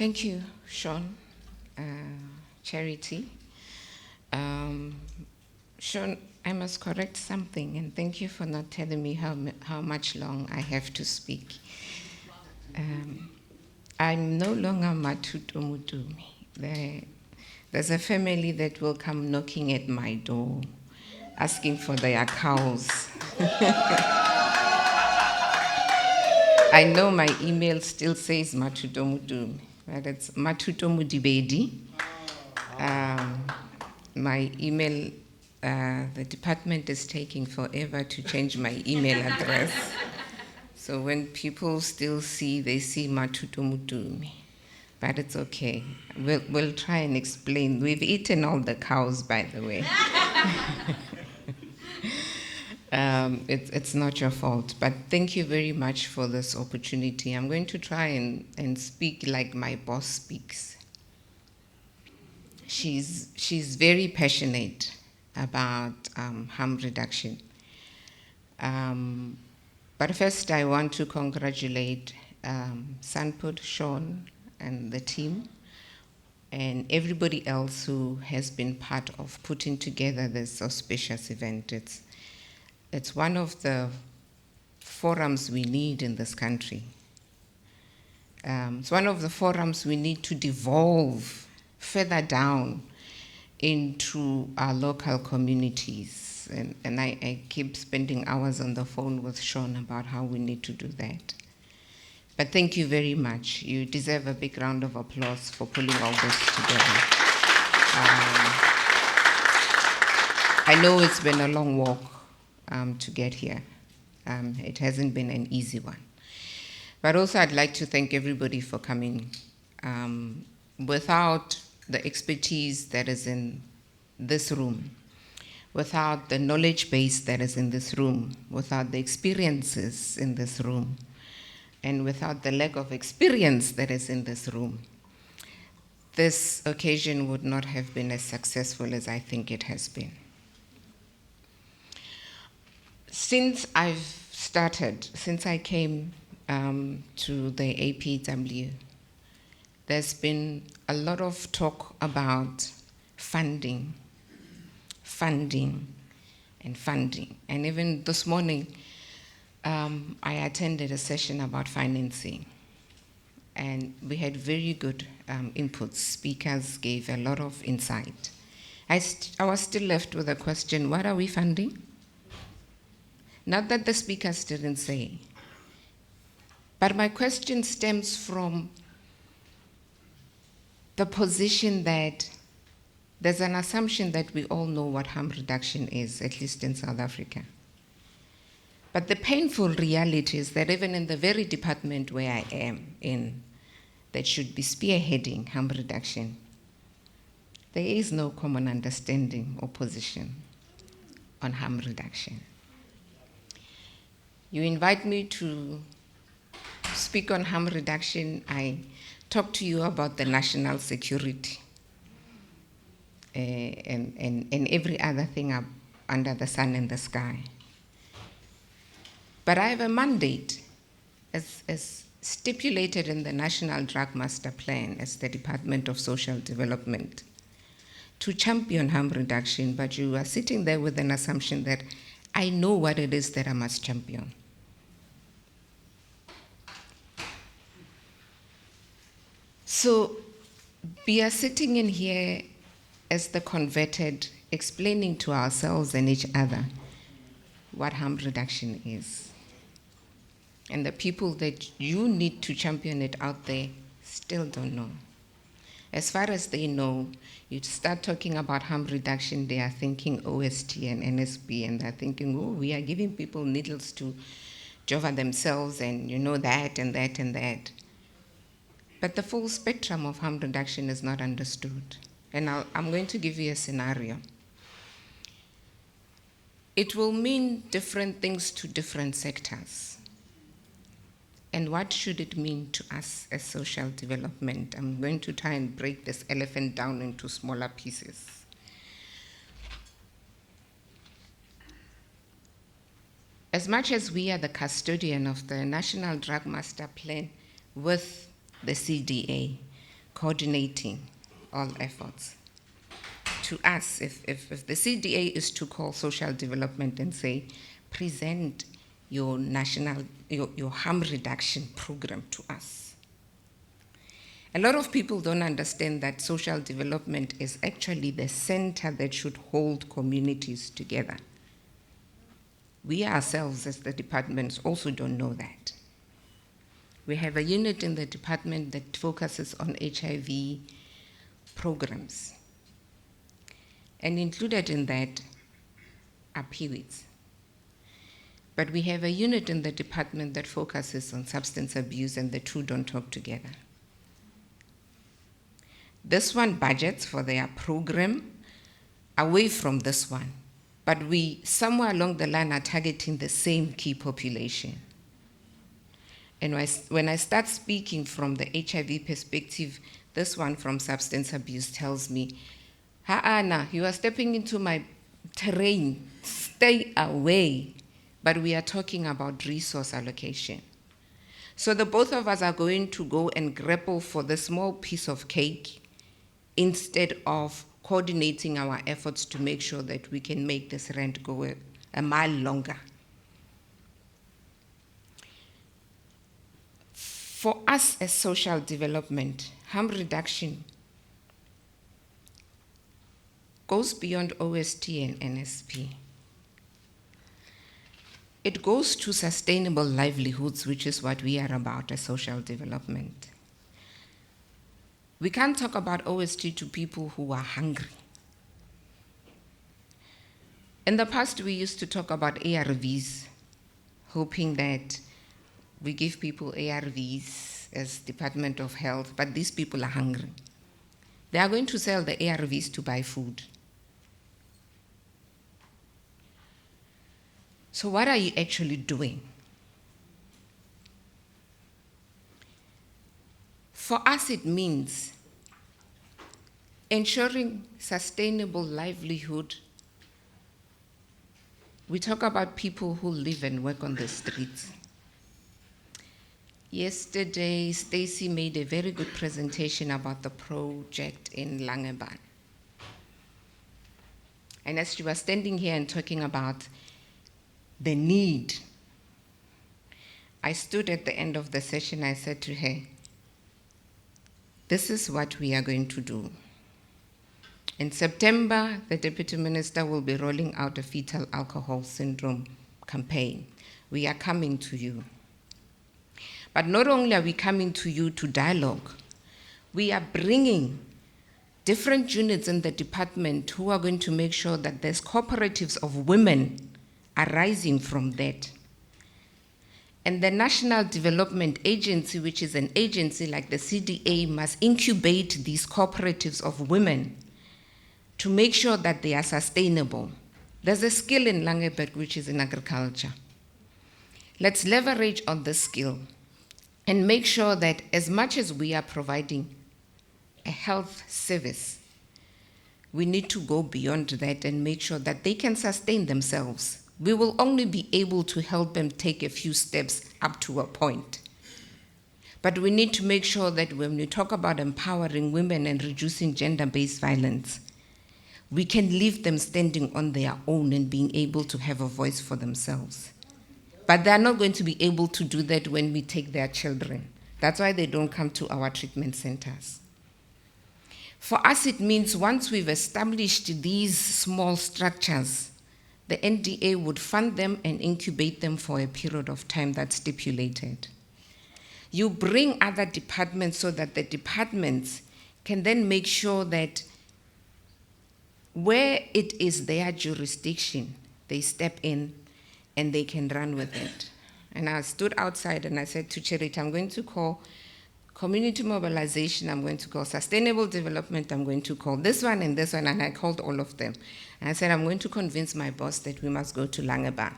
Thank you, Sean. Charity. Sean, I must correct something, and thank you for not telling me how much long I have to speak. I'm no longer Mathuto Modibedi. There's a family that will come knocking at my door, asking for their cows. I know my email still says Mathuto Modibedi, but it's Mathuto Modibedi. My email, the department is taking forever to change my email address. So when people still they see Mathuto Modibedi. But it's okay. We'll try and explain. We've eaten all the cows, by the way. It's not your fault. But thank you very much for this opportunity. I'm going to try and speak like my boss speaks. She's very passionate about harm reduction. But first, I want to congratulate Sanput, Sean, and the team, and everybody else who has been part of putting together this auspicious event. It's one of the forums we need in this country. It's one of the forums we need to devolve further down into our local communities. And I keep spending hours on the phone with Sean about how we need to do that. But thank you very much. You deserve a big round of applause for pulling all this together. I know it's been a long walk to get here. It hasn't been an easy one. But also I'd like to thank everybody for coming. Without the expertise that is in this room, without the knowledge base that is in this room, without the experiences in this room, and without the lack of experience that is in this room, this occasion would not have been as successful as I think it has been. Since I've started, since I came to the APW, there's been a lot of talk about funding. And even this morning, I attended a session about financing, and we had very good inputs. Speakers gave a lot of insight. I was still left with a question: what are we funding? Not that the speakers didn't say, but my question stems from the position that there's an assumption that we all know what harm reduction is, at least in South Africa. But the painful reality is that even in the very department where I am in, that should be spearheading harm reduction, there is no common understanding or position on harm reduction. You invite me to speak on harm reduction, I talk to you about the national security and every other thing up under the sun and the sky. But I have a mandate, as stipulated in the National Drug Master Plan as the Department of Social Development, to champion harm reduction, but you are sitting there with an assumption that I know what it is that I must champion. So we are sitting in here as the converted, explaining to ourselves and each other what harm reduction is. And the people that you need to champion it out there still don't know. As far as they know, you start talking about harm reduction, they are thinking OST and NSB, and they're thinking, oh, we are giving people needles to java themselves, and you know that and that and that. But the full spectrum of harm reduction is not understood. And I'm going to give you a scenario. It will mean different things to different sectors. And what should it mean to us as social development? I'm going to try and break this elephant down into smaller pieces. As much as we are the custodian of the National Drug Master Plan with the CDA, coordinating all efforts. To us, if the CDA is to call social development and say, present your harm reduction program to us. A lot of people don't understand that social development is actually the center that should hold communities together. We ourselves as the departments also don't know that. We have a unit in the department that focuses on HIV programs. And included in that are PWITs. But we have a unit in the department that focuses on substance abuse, and the two don't talk together. This one budgets for their program away from this one, but we somewhere along the line are targeting the same key population. And when I start speaking from the HIV perspective, this one from substance abuse tells me, Anna, you are stepping into my terrain, stay away. But we are talking about resource allocation. So the both of us are going to go and grapple for the small piece of cake instead of coordinating our efforts to make sure that we can make this rent go a mile longer. For us as social development, harm reduction goes beyond OST and NSP. It goes to sustainable livelihoods, which is what we are about as social development. We can't talk about OST to people who are hungry. In the past, we used to talk about ARVs, hoping that we give people ARVs as Department of Health, but these people are hungry. They are going to sell the ARVs to buy food. So what are you actually doing? For us, it means ensuring sustainable livelihood. We talk about people who live and work on the streets. Yesterday, Stacy made a very good presentation about the project in Langebaan. And as she was standing here and talking about the need, I stood at the end of the session, I said to her, this is what we are going to do. In September, the Deputy Minister will be rolling out a fetal alcohol syndrome campaign. We are coming to you. But not only are we coming to you to dialogue, we are bringing different units in the department who are going to make sure that there's cooperatives of women arising from that. And the National Development Agency, which is an agency like the CDA, must incubate these cooperatives of women to make sure that they are sustainable. There's a skill in Langeberg, which is in agriculture. Let's leverage on this skill and make sure that as much as we are providing a health service, we need to go beyond that and make sure that they can sustain themselves. We will only be able to help them take a few steps up to a point. But we need to make sure that when we talk about empowering women and reducing gender-based violence, we can leave them standing on their own and being able to have a voice for themselves. But they're not going to be able to do that when we take their children. That's why they don't come to our treatment centers. For us, it means once we've established these small structures, the NDA would fund them and incubate them for a period of time that's stipulated. You bring other departments so that the departments can then make sure that where it is their jurisdiction, they step in and they can run with it. And I stood outside and I said to Charity, I'm going to call community mobilization, I'm going to call sustainable development, I'm going to call this one, and I called all of them. And I said, I'm going to convince my boss that we must go to Langebaan,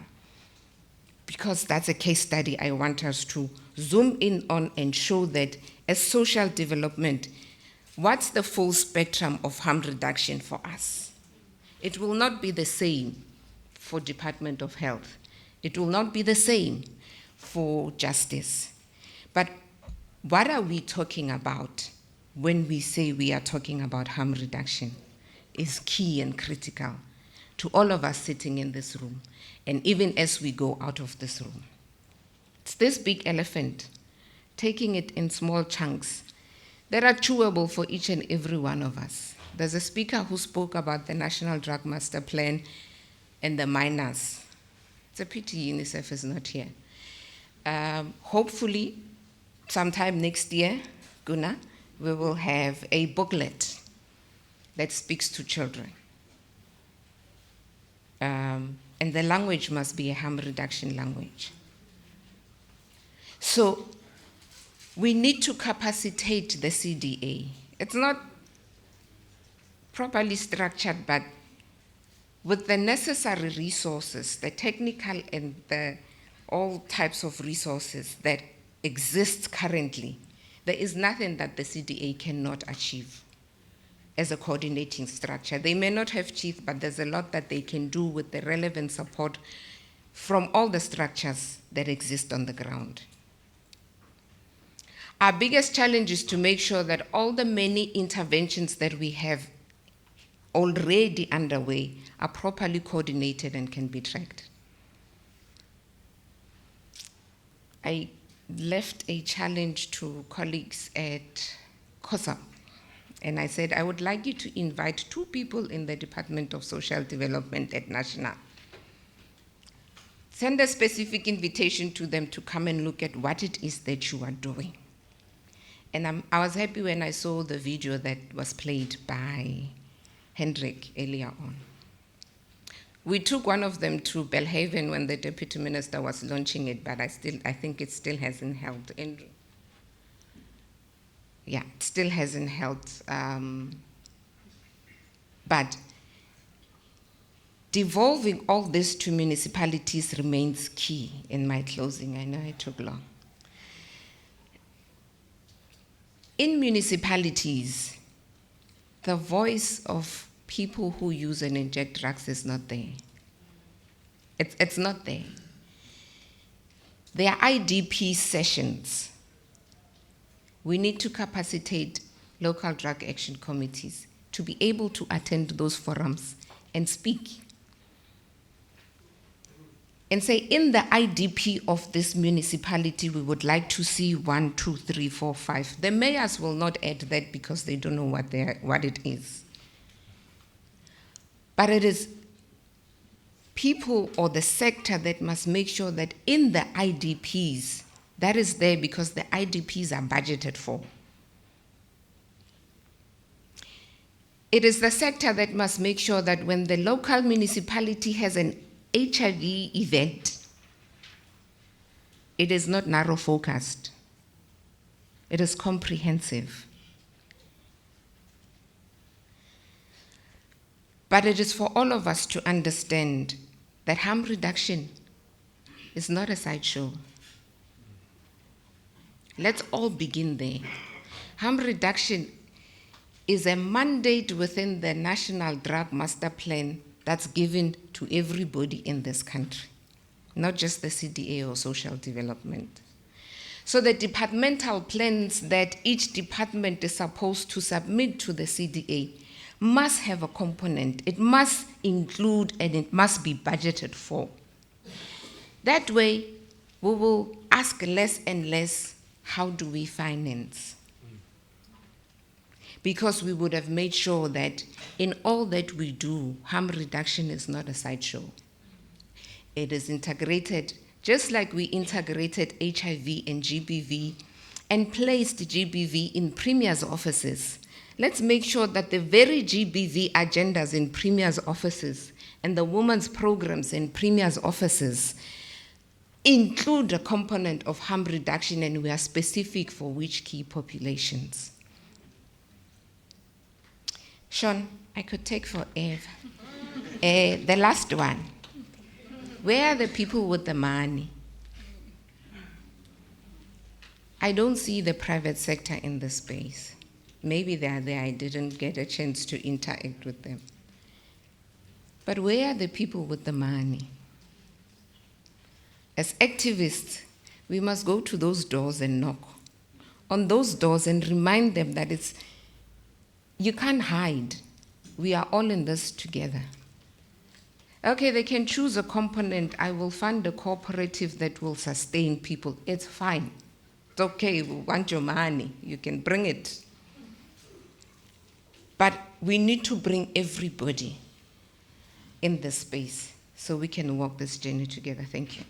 because that's a case study I want us to zoom in on and show that as social development, what's the full spectrum of harm reduction for us? It will not be the same for Department of Health. It will not be the same for justice. But what are we talking about when we say we are talking about harm reduction is key and critical to all of us sitting in this room, and even as we go out of this room. It's this big elephant, taking it in small chunks that are chewable for each and every one of us. There's a speaker who spoke about the National Drug Master Plan and the minors. It's a pity UNICEF is not here. Hopefully, sometime next year, Guna, we will have a booklet that speaks to children. And the language must be a harm reduction language. So we need to capacitate the CDA. It's not properly structured, but with the necessary resources, the technical and the all types of resources that exist currently, there is nothing that the CDA cannot achieve as a coordinating structure. They may not have chief, but there's a lot that they can do with the relevant support from all the structures that exist on the ground. Our biggest challenge is to make sure that all the many interventions that we have already underway are properly coordinated and can be tracked. I left a challenge to colleagues at COSA, and I said I would like you to invite 2 people in the Department of Social Development at National. Send a specific invitation to them to come and look at what it is that you are doing. And I was happy when I saw the video that was played by Hendrik earlier on. We took one of them to Belhaven when the Deputy Minister was launching it, but I think it still hasn't held. Andrew? Yeah, it still hasn't held. But devolving all this to municipalities remains key in my closing. I know it took long. In municipalities, the voice of people who use and inject drugs is not there. It's not there. There are IDP sessions. We need to capacitate local drug action committees to be able to attend those forums and speak. And say, in the IDP of this municipality, we would like to see 1, 2, 3, 4, 5. The mayors will not add that because they don't know what it is. But it is people or the sector that must make sure that in the IDPs, that is there because the IDPs are budgeted for. It is the sector that must make sure that when the local municipality has an HIV event, it is not narrow-focused. It is comprehensive. But it is for all of us to understand that harm reduction is not a sideshow. Let's all begin there. Harm reduction is a mandate within the National Drug Master Plan that's given to everybody in this country, not just the CDA or social development. So the departmental plans that each department is supposed to submit to the CDA must have a component. It must include and it must be budgeted for. That way, we will ask less and less, how do we finance? Because we would have made sure that in all that we do, harm reduction is not a sideshow. It is integrated, just like we integrated HIV and GBV and placed GBV in Premier's offices. Let's make sure that the very GBV agendas in Premier's offices and the women's programs in Premier's offices include a component of harm reduction, and we are specific for which key populations. Sean, I could take forever. The last one. Where are the people with the money? I don't see the private sector in this space. Maybe they are there, I didn't get a chance to interact with them. But where are the people with the money? As activists, we must go to those doors and knock. on those doors and remind them that you can't hide. We are all in this together. Okay, they can choose a component. I will fund a cooperative that will sustain people. It's fine. It's okay, we want your money. You can bring it. But we need to bring everybody in this space so we can walk this journey together. Thank you.